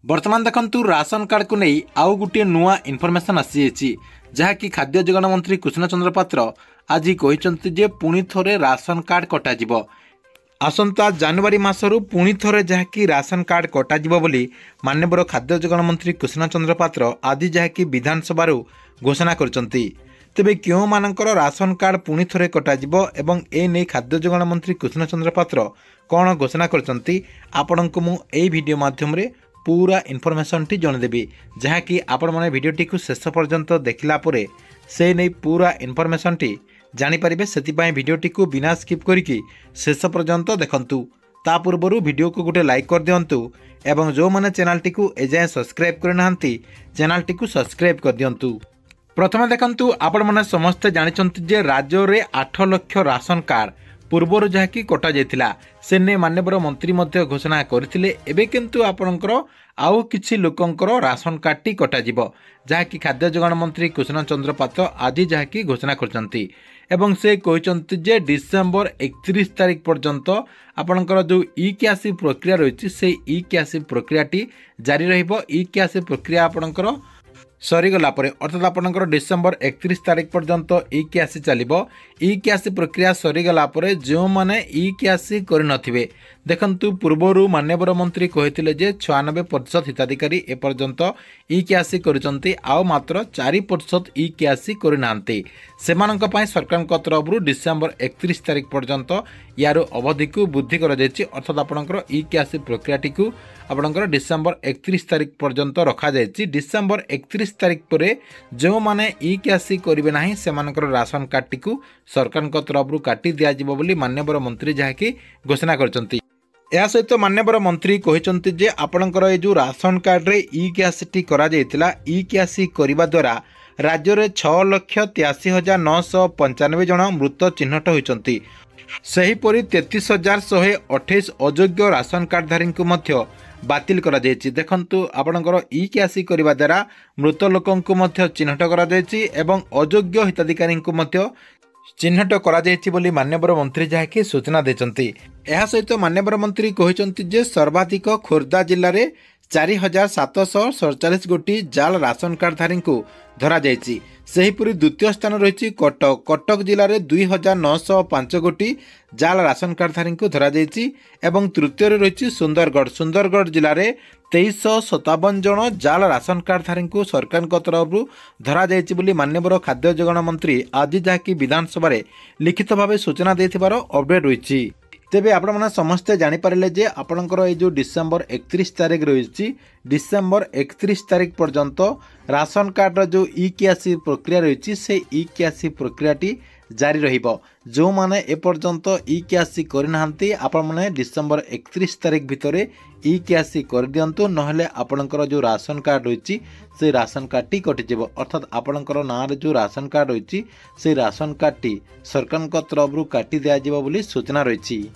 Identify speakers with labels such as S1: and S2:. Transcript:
S1: बर्तमान देखंतु ration card को नहीं आउ गोटे नुआ इनफॉरमेशन आसी जहाँकि खाद्य जोगाण मंत्री कृष्ण चंद्र पात्र आज कहते जे पुणी थोरे राशन कार्ड कटाଯିब आसंता जनवरी मासरू पुणी थोरे जहाँकि राशन कार्ड कटाଯିब बोली माननीय खाद्य जोगाण मंत्री कृष्ण चंद्र पात्र आज जहाँकि विधानसभा घोषणा करछंती। तेबे क्यों मानकर राशन कार्ड पुणी थोरे कटाजिब एवं ए नै खाद्य जोगाण मंत्री कृष्ण चंद्र पात्र कौन घोषणा करछंती आपनकु मु एई वीडियो माध्यम रे पूरा इनफॉरमेशन टी जनदेबी जहाँकि आपण माने वीडियोटी को शेष पर्यंत देखला परे से नै पूरा इनफॉरमेशन टी जानि परिबे। सेतिपाई वीडियोटी को बिना स्किप करिकि शेष पर्यंत देखंतु। ता पूर्वरु वीडियो को गोटे लाइक कर दियंतु एवं जो माने चैनल टी को एजाय सब्सक्राइब कर नाहंती चैनल टी को सब्सक्राइब कर दियंतु। प्रथमे देखंतु आपण माने समस्त जानिचंती जे राज्य रे 8 लाख राशन कार्ड पूर्वर जहाँकि कटा जाइथिला से ने माननीय मंत्री मध्य घोषणा करथिले। एबे किंतु आपणकर आउ किछि लोकंकर राशन कार्ड टी कटा जिवो जहाँकि खाद्य जोगाण मंत्री कृष्ण चंद्र पात्र आज जहाँकि घोषणा करछंती एवं से कहते जे डिसेम्बर 31 तारिख पर्यंत आपणकर जो ई क्यासी प्रक्रिया रही से ई क्यासी प्रक्रियाटी जारी रहिबो। ई क्यासी प्रक्रिया आपणकर सरीगला अर्थात आपणकर डिसेम्बर 31 तारिख पर्यंत ई क्यासी चलिबो। ई क्यासी प्रक्रिया सरीगला जो माने ई क्यासी करिनथिबे देखंतु पूर्वरु माननीय मंत्री कहिथिले जे 96% हिताधिकारी ए पर्यंत ई क्यासी करिसंती आ मात्र 4% ई क्यासी करिनांती सेमानक पय सरकार तरफ डिसेम्बर 31 तारिख पर्यंत यार अवधि को वृद्धि करा जायछि। अर्थात आपणकर ई क्यासी प्रक्रियाटी को आपणकर डिसेम्बर 31 तारिख पर्यंत रखा जायछि। डिसेम्बर 31 तारिख पर जो माने ई क्यासी करिवे नाही सेमानकर राशन कार्ड टी को सरकार तरफ काटी दिया जिवो बोली माननीय मंत्री जहाँकि घोषणा करछंती। या सहित माननीय मंत्री कहते जे आपणकर ये जो राशन कार्ड रे ई क्यासी करा जायतिला ई क्यासी करिबा द्वारा राज्य में 6,83,995 जन मृत चिन्हट होइचंती। सेहीपरि 33,128 अयोग्य राशन कार्डधारी को मध्य बातिल करा जायछि। देखंतु आपणकर ई क्यासी करिबा द्वारा मृत लोकंकु मध्य चिन्हट करा जायछि एवं अयोग्य हिताधिकारी को मध्य चिन्हट करा जायछि बोली माननीय मंत्री जहाँकि सूचना देचंती। एहा सहित माननीय मंत्री कहिसंती जे सर्वाधिक खोर्धा जिल्ला रे 4,747 गोटी जाल राशन कार्डधारी को धरा जायछि। सेहीपरि द्वितीय स्थान रही कटक जिले में 2,905 गोटी जाल राशन कार्डधारी को धरा जायछि एवं तृतीय रही सुंदरगढ़ जिले में 2357 जन जाल राशन कार्डधारी को सरकार तरफ धरा जायछि बोली माननीय खाद्य जोगाण मंत्री आज जहाँकि विधानसभा लिखित भाव सूचना देथिबार अपडेट रही। तेबे आपण माने समस्ते जानि पारिले जे आपणकर ए जो डिसेम्बर 31 तारिख रही डिसेम्बर 31 तारिख पर्यंत राशन कार्ड जो ई क्यासी प्रक्रिया रही से ई क्यासी प्रक्रियाटी जारी रहिबो। जो माने ए पर्यंत ई क्यासी करिनांती आपण माने डिसेम्बर 31 तारिख भितरे ई क्यासी कर दियंतु नहले आपणकर जो राशन कार्ड रही से राशन कार्ड टी कटिजिवो। अर्थात आपणकर नाँ रे जो राशन कार्ड रही से राशन कार्ड टी सरकार तरफ काटी दिया जिवो बोली सूचना रही।